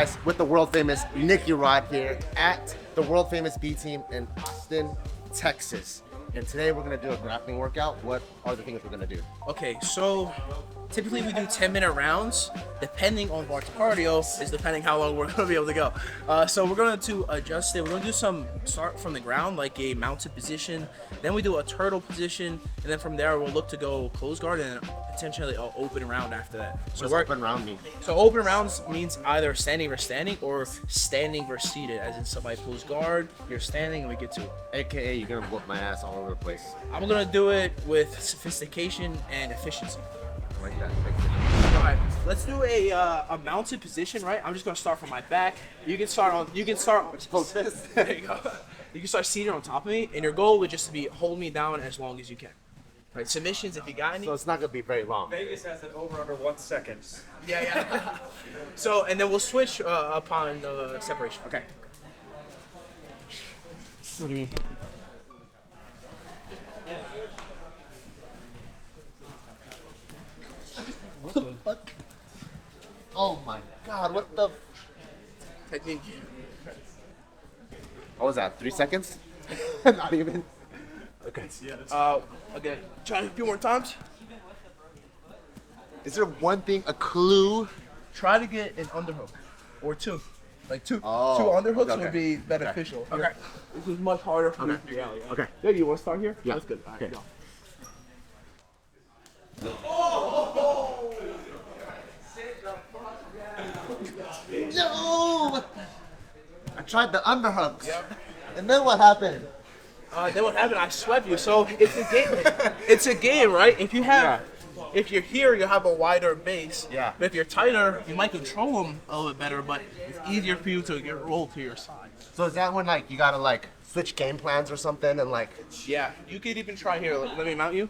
guys, with the world famous Nicky Rod here at the world famous B Team in Austin, Texas. And today we're gonna do a grappling workout. What are the things we're gonna do? Okay, so typically we do 10-minute rounds. Depending on Bart's cardio is depending how long we're gonna be able to go. So we're going to adjust it. We're gonna do some start from the ground, like a mounted position. Then we do a turtle position, and then from there we'll look to go close guard and potentially an open round after that. So what does open round mean? So open rounds means either standing versus standing or standing versus seated, as in somebody pulls guard, you're standing, and we get to it. AKA you're gonna whoop my ass all over the place. I'm gonna do it with sophistication and efficiency. I like that. All right, let's do a mounted position, right? I'm just gonna start from my back. You can start. There you go. You can start seated on top of me, and your goal would just to be hold me down as long as you can. Right, submissions if you got any. So it's not gonna be very long. Vegas has it over under 1 second. Yeah. So, and then we'll switch upon the separation. Okay. What do you mean? What the fuck? Oh my god, what the? Technique. What was that, 3 seconds? Not even. Okay. Okay. Try it a few more times. Is there one thing, a clue? Try to get an underhook or two. Like two Oh, underhooks okay. would be beneficial. Okay. This is much harder for me. Yeah. Okay. Yeah, you want to start here? Yeah. That's good. All right, Okay. go. No! I tried the underhooks. Yep. And then what happened? Then what happened? I swept you. So it's a game. It's a game, right? If you have, if you're here, you have a wider base. Yeah. But if you're tighter, you might control them a little bit better. But it's easier for you to get rolled to your side. So is that when like you gotta like switch game plans or something and like? Yeah. You could even try here. Let me mount you.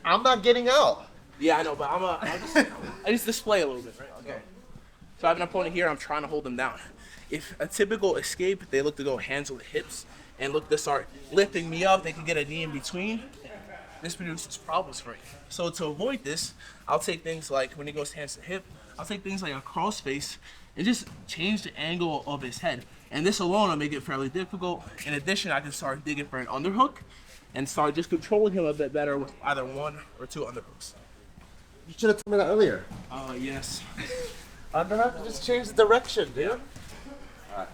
I'm not getting out. Yeah, I know, but I just display a little bit, right? Okay. So I have an opponent here. I'm trying to hold them down. If a typical escape, they look to go hands on the hips and look to start lifting me up. They can get a knee in between. This produces problems for me. So to avoid this, I'll take things like when he goes hands to hip, I'll take things like a cross face and just change the angle of his head. And this alone will make it fairly difficult. In addition, I can start digging for an underhook and start just controlling him a bit better with either one or two underhooks. You should have told me that earlier. Oh, yes. Underhook, just change the direction, dude. Alright.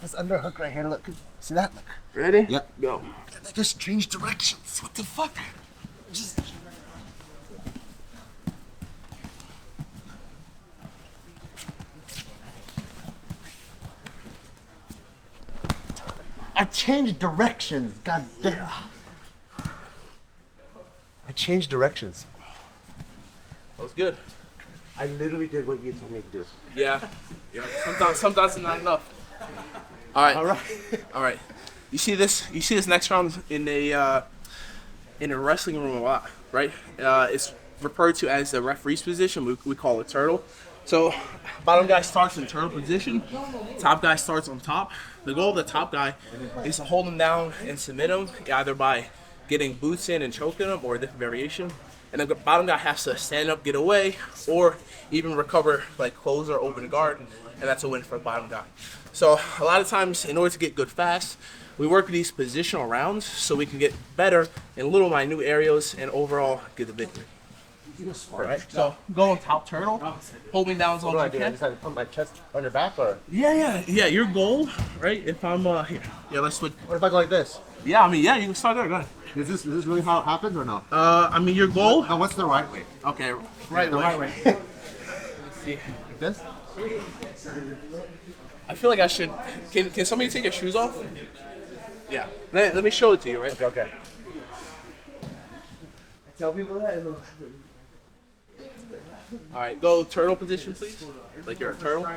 This underhook right here, look. See that? Look. Ready? Yep. Go. Just change directions. What the fuck? Just. I changed directions. God damn. I changed directions. That was good. I literally did what you told me to do. Yeah. Sometimes it's not enough. All right. All right. You see this next round in a wrestling room a lot, right? It's referred to as the referee's position. We call it turtle. So bottom guy starts in turtle position. Top guy starts on top. The goal of the top guy is to hold him down and submit him, either by getting boots in and choking him or a different variation. And the bottom guy has to stand up, get away, or even recover, like close or open guard, and that's a win for the bottom guy. So a lot of times, in order to get good fast, we work these positional rounds so we can get better in little minute areas and overall get the victory. All right, so go on top turtle, hold me down as long as you I can. just have to put my chest on your back, or Yeah, your goal, right? If I'm here, yeah, let's switch. what if I go like this? Yeah, I mean, yeah, you can start there, go ahead. Is this really how it happens or no? I mean, your goal. No, what's the right way? Okay, right way. Right way. Let's see. Like this? I feel like I should. Can somebody take your shoes off? Yeah. Let me show it to you, right? Okay. Tell people that. All right, go turtle position, please. Like you're a turtle.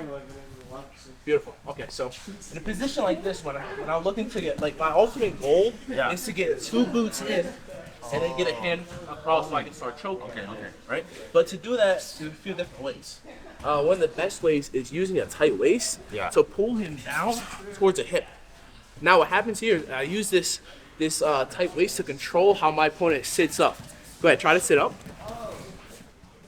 Beautiful. Okay, so in a position like this, when I'm looking to get, like, my ultimate goal is to get 2 boots in and then get a hand across so I can start choking. Okay. Right? But to do that, there's a few different ways. One of the best ways is using a tight waist to pull him down towards a hip. Now what happens here is I use this tight waist to control how my opponent sits up. Go ahead, try to sit up.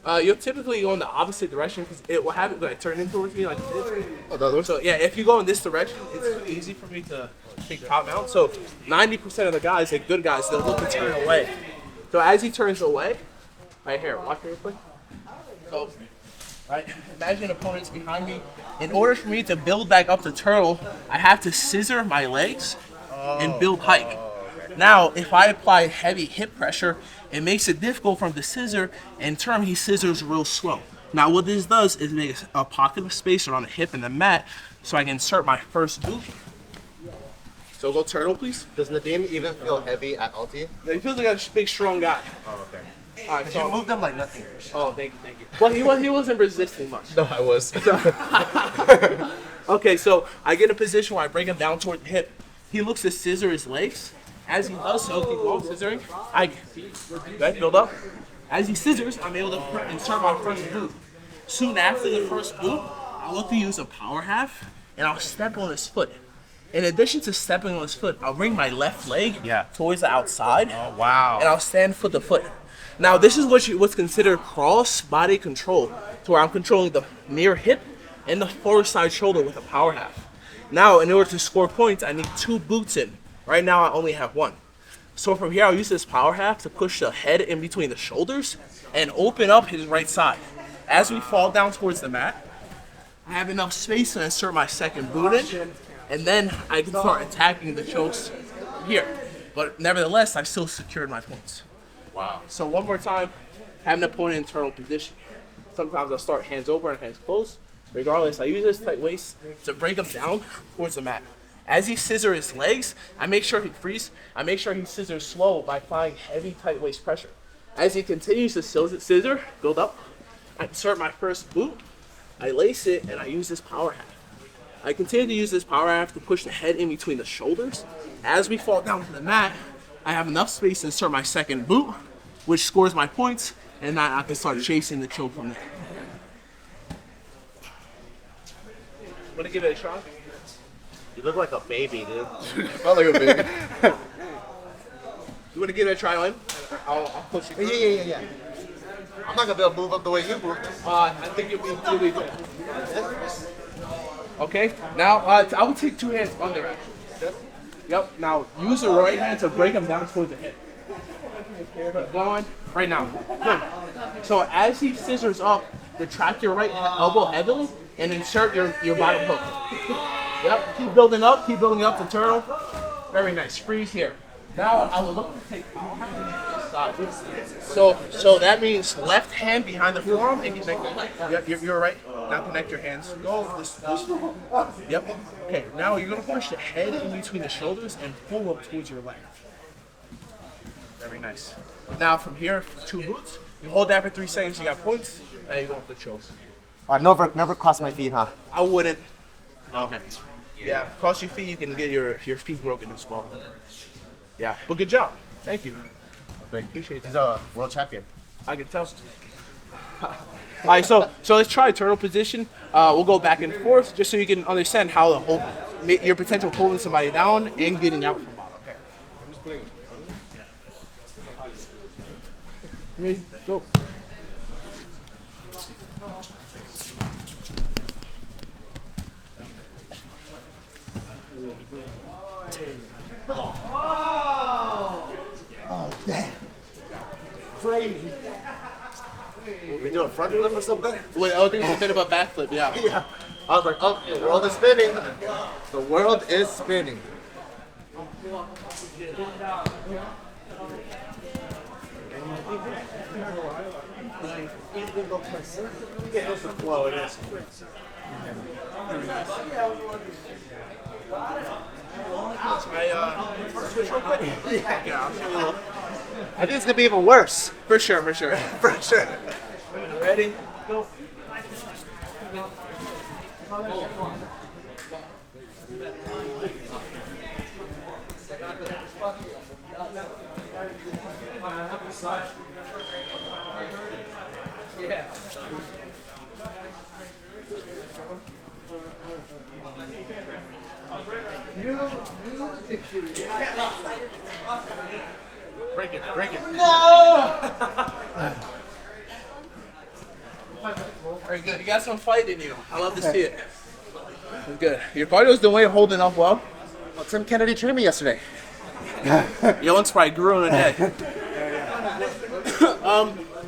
You'll typically go in the opposite direction because it will have it like turn in towards me like this. Oh, the other one? So yeah, if you go in this direction, it's pretty easy for me to take top mount. So 90% of the guys, like good guys, they'll look to turn away. So as he turns away, right here, watch real quick. So, right, imagine opponent's behind me. In order for me to build back up the turtle, I have to scissor my legs and build height. Now, if I apply heavy hip pressure, it makes it difficult for him to scissor. In turn, he scissors real slow. Now, what this does is make a pocket of space around the hip and the mat so I can insert my first boot. So go turtle, please. Does Nadim even feel heavy at all to you? He feels like a big, strong guy. Oh, okay. All right, You so, moved them like nothing. oh, thank you. Well, he wasn't resisting much. No, I was. Okay, so I get in a position where I bring him down toward the hip. He looks to scissor his legs. As he does so, keep on scissoring. Right, build up. As he scissors, I'm able to insert my first boot. Soon after the first boot, I'll look to use a power half, and I'll step on his foot. In addition to stepping on his foot, I'll bring my left leg towards the outside. Oh, wow. And I'll stand foot to foot. Now, this is what's considered cross body control, to where I'm controlling the near hip and the forward side shoulder with a power half. Now, in order to score points, I need 2 boots in. Right now, I only have 1. So from here, I'll use this power half to push the head in between the shoulders and open up his right side. As we fall down towards the mat, I have enough space to insert my second boot in, and then I can start attacking the chokes here. But nevertheless, I've still secured my points. Wow. So one more time, have an opponent in internal position. Sometimes I'll start hands over and hands closed. Regardless, I use this tight waist to break him down towards the mat. As he scissors his legs, I make sure he frees. I make sure he scissors slow by applying heavy tight waist pressure. As he continues to scissor, build up, I insert my first boot, I lace it, and I use this power half. I continue to use this power half to push the head in between the shoulders. As we fall down to the mat, I have enough space to insert my second boot, which scores my points, and I can start chasing the choke from there. Want to give it a shot? You look like a baby, dude. Not like a baby. You want to give it a try on? I'll push you. Yeah. I'm not gonna be able to move up the way you moved. I think you'll be good. Okay, now I will take 2 hands under it. Yep, now use the right hand to break him down towards the hip. Keep going, right now. Good. So as he scissors up, retract your right elbow heavily and insert your bottom hook. Yep, keep building up the turtle. Very nice, freeze here. Now I will look to take side. So that means left hand behind the forearm and connect your leg. Yep, you're right. Now connect your hands. Go this. Yep. Okay, now you're gonna push the head in between the shoulders and pull up towards your leg. Very nice. Now from here, 2 boots. You hold that for 3 seconds, you got points, and you go up the chokes. Never cross my feet, huh? I wouldn't. Okay. Yeah, cross your feet, you can get your feet broken as well. Yeah, but good job. Thank you. Appreciate that. He's a world champion. I can tell. All right, so let's try turtle position. We'll go back and forth just so you can understand how the whole your potential holding somebody down and getting out from bottom. Okay. Ready? Go. Oh, damn. Crazy. We doing front flip or something? Wait, I think it's a bit of a backflip, yeah. Yeah. I was like, oh, the world is spinning. The world is spinning. Well, it is. Yeah, I'll show you a little. I think it's gonna be even worse. For sure. For sure. Ready? Go. Yeah. Break it. No! Very good. You got some fight in you. I love to see it. That's good. Your cardio's doing holding up well. Well, Tim Kennedy trained me yesterday. Your lungs probably grew in a day.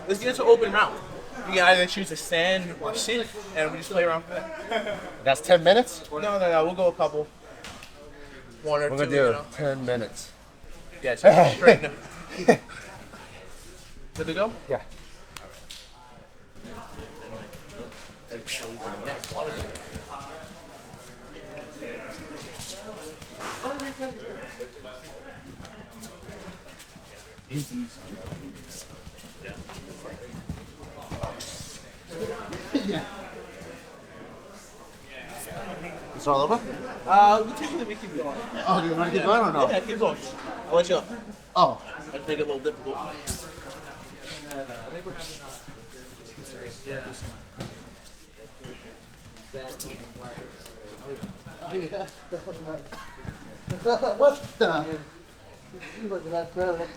Let's get into open round. You can either choose to stand or sit, and we just play around for that. That's 10 minutes? No. We'll go a couple. One or We're two. gonna do 10 minutes. Yeah, just straighten up. Good to go? Yeah. It's all over? We keep going. Oh, do you want to keep going or no? Yeah, keep going. I'll let you up. Oh. I'd make it a little difficult. What the? Look at that brother.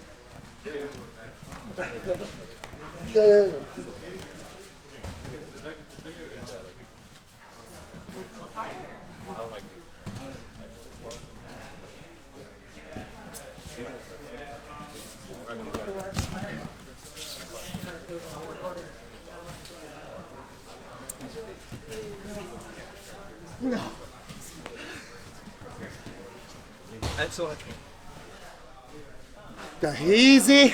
No. Excellent. Go easy.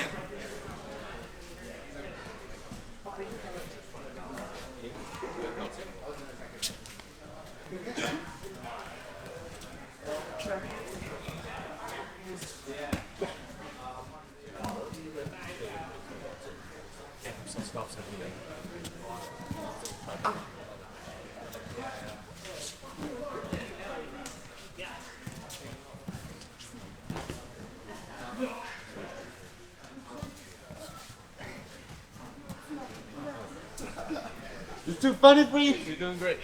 It's too funny for you? You're doing great.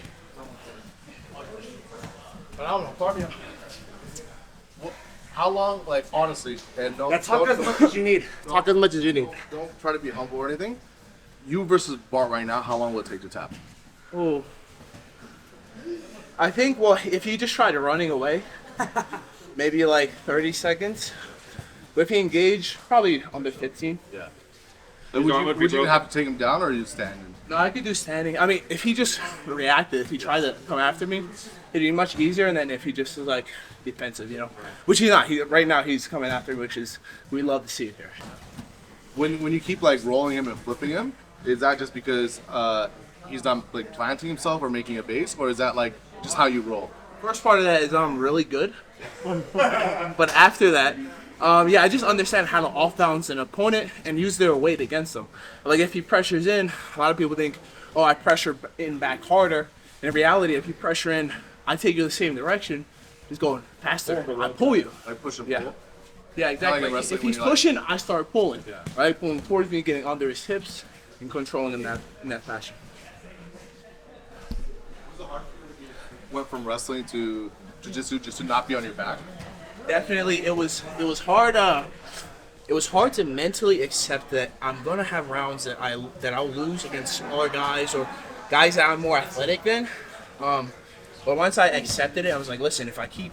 Phenomenal cardio. How long, like, honestly, and don't, Talk as much as you need. Talk as much as you need. don't try to be humble or anything. You versus Bart right now, how long will it take to tap? Ooh. I think, well, if you just tried running away, maybe like 30 seconds. But if you engage, probably under 15. Yeah. Would you have to take him down or are you standing? No, I could do standing. I mean, if he just reacted, if he tried to come after me, it'd be much easier. And then if he just was like defensive, you know, which he's not. Right now he's coming after me, which is, we love to see it here. When you keep like rolling him and flipping him, is that just because he's not like planting himself or making a base, or is that like just how you roll? First part of that is I'm really good. But after that, yeah, I just understand how to off balance an opponent and use their weight against them. Like if he pressures in, a lot of people think, oh, I pressure in back harder. And in reality, if you pressure in, I take you the same direction, just going faster. I pull you. Like push and Yeah. pull? Yeah, exactly. Like in wrestling If he's when you're pushing, I start pulling. Yeah. Right, pulling towards me, getting under his hips, and controlling him in that fashion. Went from wrestling to jiu-jitsu just to not be on your back? Definitely, it was hard. It was hard to mentally accept that I'm gonna have rounds that I'll lose against smaller guys or guys that I'm more athletic than. But once I accepted it, I was like, listen, if I keep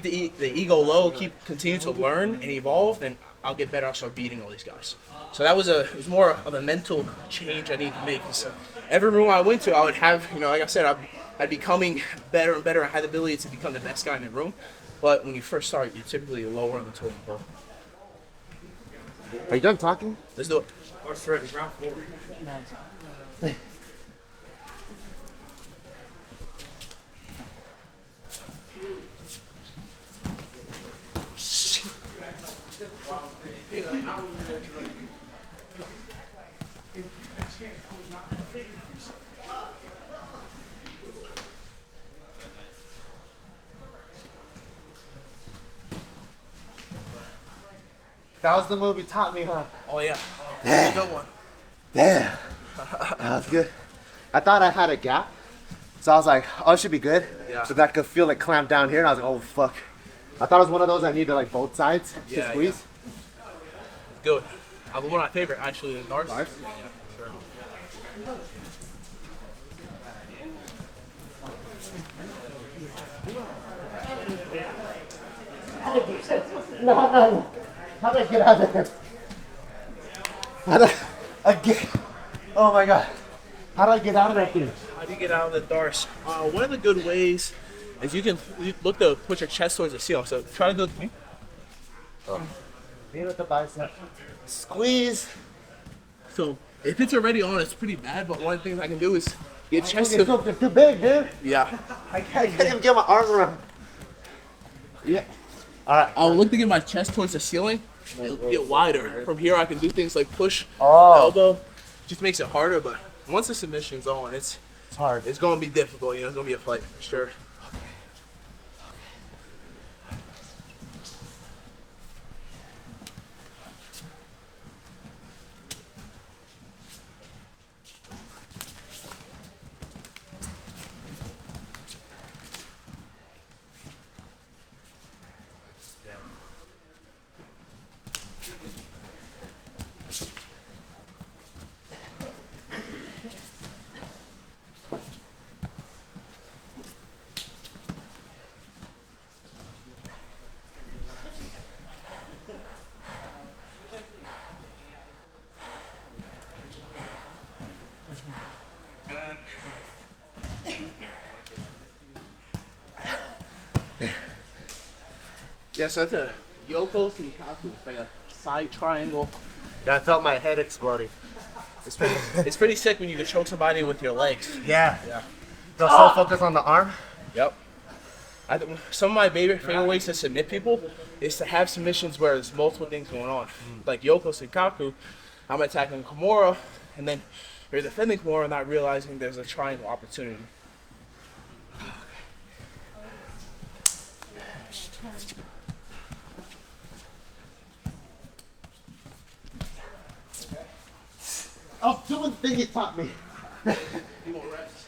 the ego low, continue to learn and evolve, then I'll get better. I'll start beating all these guys. So it was more of a mental change I need to make. So every room I went to, I would have, like I said, I'd becoming better and better. I had the ability to become the best guy in the room. But when you first start, you're typically lower on the totem pole. Are you done talking? Let's do it. That was the movie taught me, huh? Oh yeah. That's a good one. Damn. That was good. I thought I had a gap. So I was like, oh, it should be good. Yeah. So that could feel like clamp down here. And I was like, oh, fuck. I thought it was one of those I needed like both sides to Yeah, squeeze. Good. One of my favorite actually is Nars. Nars? Yeah, sure. No. How do I get out of there? How do I get? Oh my god. How do I get out of that thing? How do you get out of the darts? One of the good ways is you look to put your chest towards the ceiling. So try to do it with me. Beat with the bicep. Squeeze. So if it's already on, it's pretty bad. But one of the things I can do is get chest It's to. too big, dude. Yeah. I can't even get my arm around. Yeah. All right. I'll look to get my chest towards the ceiling. It'll get wider. From here, I can do things like push, Oh. elbow. Just makes it harder. But once the submission's on, it's hard. It's gonna be difficult. You know, it's gonna be a fight for sure. Yeah, so that's a Yoko Senkaku. It's like a side triangle. Yeah, I felt my head exploding. It's pretty sick when you can choke somebody with your legs. Yeah. Yeah. So focus on the arm. Yep. Some of my favorite ways to submit people is to have submissions where there's multiple things going on. Like Yoko Senkaku, I'm attacking Kimura, and then you're defending Kimura, not realizing there's a triangle opportunity. I was doing the thing he taught me. You won't rest.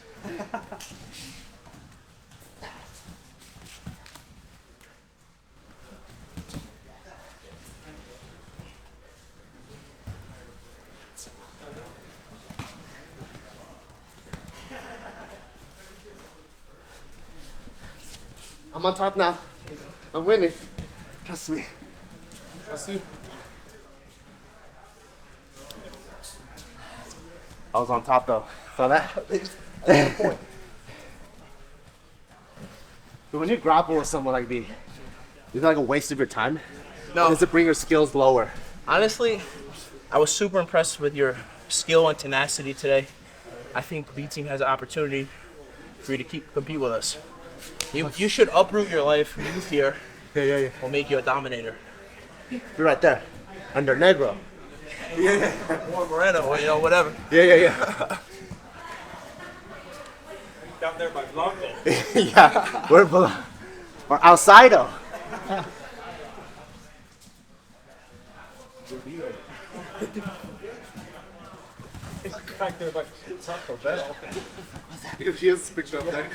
I'm on top now. I'm winning. Trust me. Trust you. I was on top though. Saw that? Point. But when you grapple with someone like me, is it like a waste of your time? No. Or does it bring your skills lower? Honestly, I was super impressed with your skill and tenacity today. I think B Team has an opportunity for you to compete with us. You should uproot your life, move here, Yeah. we'll make you a dominator. You're right there. Under Negro. Or Moreno, or whatever. Yeah. Down there by Blanco. Yeah. We're outsider. Back there by Taco Bell. She has picked up there.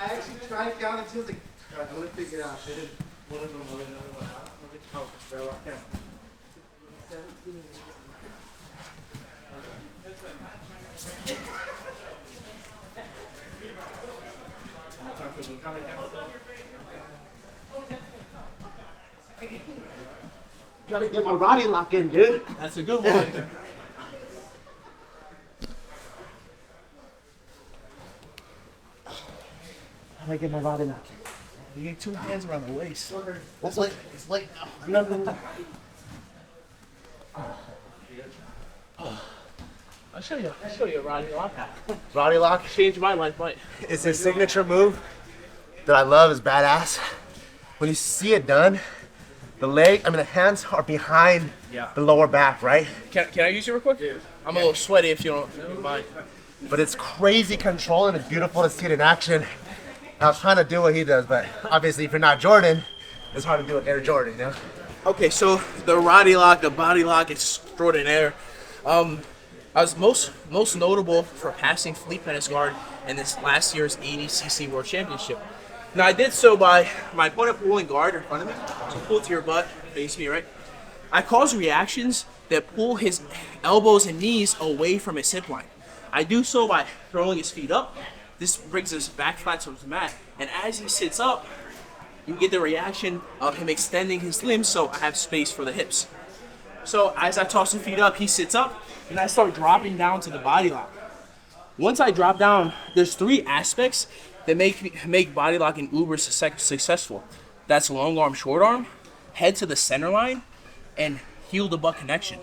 I actually tried down until the. I'm gonna figure it out. They didn't. One of them was another one. Taco Bell. Okay. Gotta get my Roddy lock in, dude. That's a good one. How do I get my Roddy lock in? You get two hands around the waist. It's late now. No. I'll show you a Roddy lock. Roddy lock. Changed my life, mate. It's his signature move that I love. Is badass. When you see it done, the hands are behind the lower back, right? Can I use you real quick? I'm a little sweaty if you don't mind. But it's crazy control and it's beautiful to see it in action. I was trying to do what he does, but obviously if you're not Jordan, it's hard to do it Air Jordan, you know? Okay, so the Roddy lock, the body lock, extraordinaire. I was most notable for passing Fleet Pennis guard in this last year's 80cc World Championship. Now I did so by my opponent pulling guard in front of me, so pull to your butt, face me, right? I caused reactions that pull his elbows and knees away from his hip line. I do so by throwing his feet up. This brings us back flat to the mat. And as he sits up, you get the reaction of him extending his limbs so I have space for the hips. So as I toss the feet up, he sits up, and I start dropping down to the body lock. Once I drop down, there's 3 aspects that make body locking uber successful. That's long arm, short arm, head to the center line, and heel to butt connection.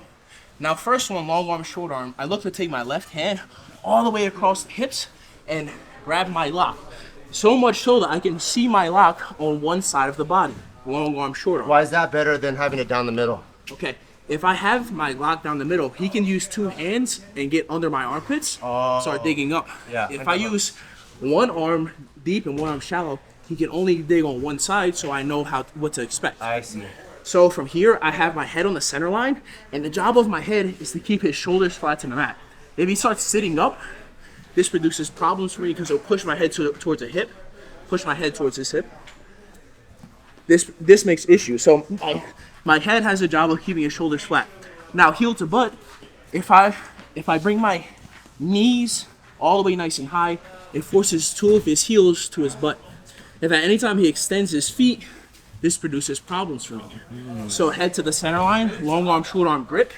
Now first one, long arm, short arm, I look to take my left hand all the way across the hips and grab my lock. So much so that I can see my lock on one side of the body, long arm, short arm. Why is that better than having it down the middle? Okay, if I have my lock down the middle, he can use 2 hands and get under my armpits, start digging up. Yeah, If I use one arm deep and one arm shallow, he can only dig on one side, so I know what to expect. I see. So from here, I have my head on the center line, and the job of my head is to keep his shoulders flat to the mat. If he starts sitting up, this produces problems for me because it'll push my head towards a hip, push my head towards his hip. This makes issues. So my head has a job of keeping his shoulders flat. Now heel to butt, if I bring my knees all the way nice and high, it forces 2 of his heels to his butt. If at any time he extends his feet, this produces problems for me. So head to the center line, long arm, short arm grip,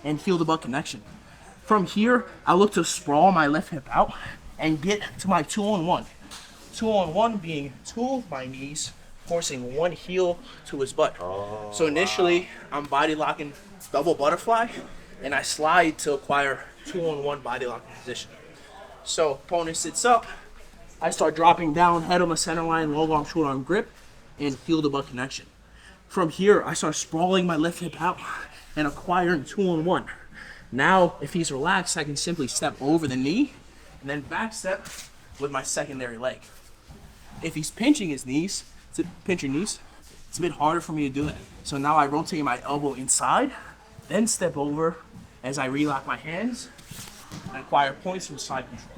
and heel to butt connection. From here, I look to sprawl my left hip out and get to my 2-on-1. 2-on-1 being 2 of my knees forcing 1 heel to his butt. So initially, I'm body locking double butterfly, and I slide to acquire 2-on-1 body locking position. So opponent sits up, I start dropping down, head on the center line, long arm, short arm grip, and heel to butt connection. From here, I start sprawling my left hip out and acquiring 2-on-1. Now, if he's relaxed, I can simply step over the knee and then back step with my secondary leg. If he's pinching his knees, it's a bit harder for me to do that. So now I rotate my elbow inside, then step over as I relock my hands and acquire points from side control.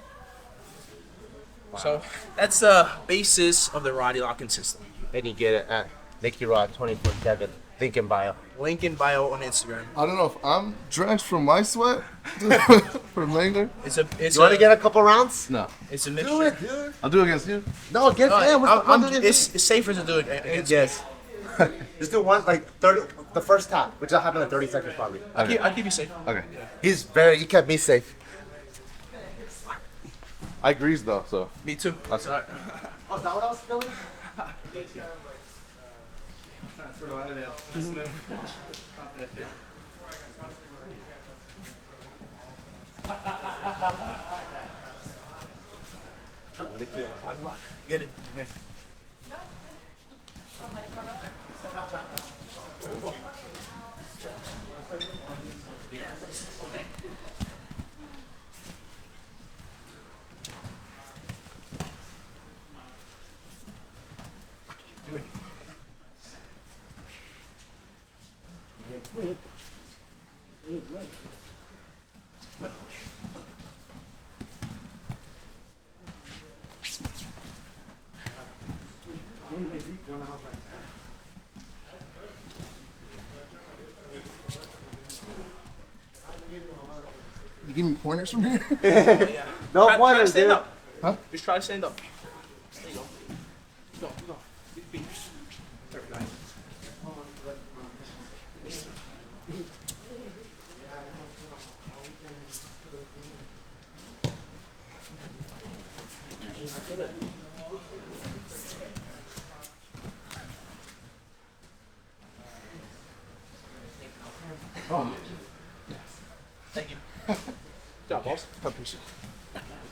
So that's the basis of the body locking system. And you get it at Nicky Rod 24/7. Link in bio. Link in bio on Instagram. I don't know if I'm drenched from my sweat from Langler. You want to get a couple rounds? No. It's a mixture. Do it, dude. I'll do it against you. No, against him. It's safer to do it against Yes. Just do one, like 30, the first tap, which will happen in 30 seconds probably. I'll keep you safe. Okay. He kept me safe. I greased though, so. Me too. That's all right. Oh, is that what I was feeling? Get it. You give me pointers from here? No Try to pointers, stand dude. up. Huh? Just try to stand up. There you go. Go. Big fingers. There we go. Thank you. Good job, boss.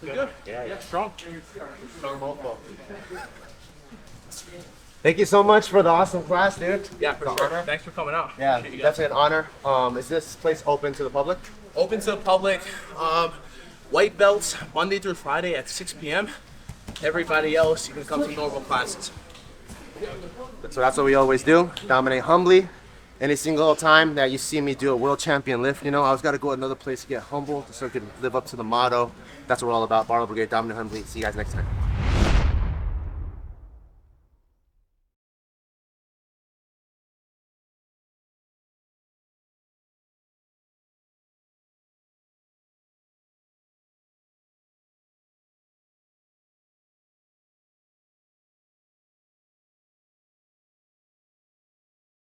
Good. Yeah, strong. Thank you so much for the awesome class, dude. Yeah, for sure. Thanks for coming out. Yeah, Appreciate you guys. definitely an honor. Is this place open to the public? Open to the public. White belts Monday through Friday at 6 p.m. Everybody else, you can come to normal classes. So that's what we always do. Dominate humbly. Any single time that you see me do a world champion lift, you know, I always got to go to another place to get humble so I can live up to the motto. That's what we're all about. Barbell Brigade, dominate humbly. See you guys next time.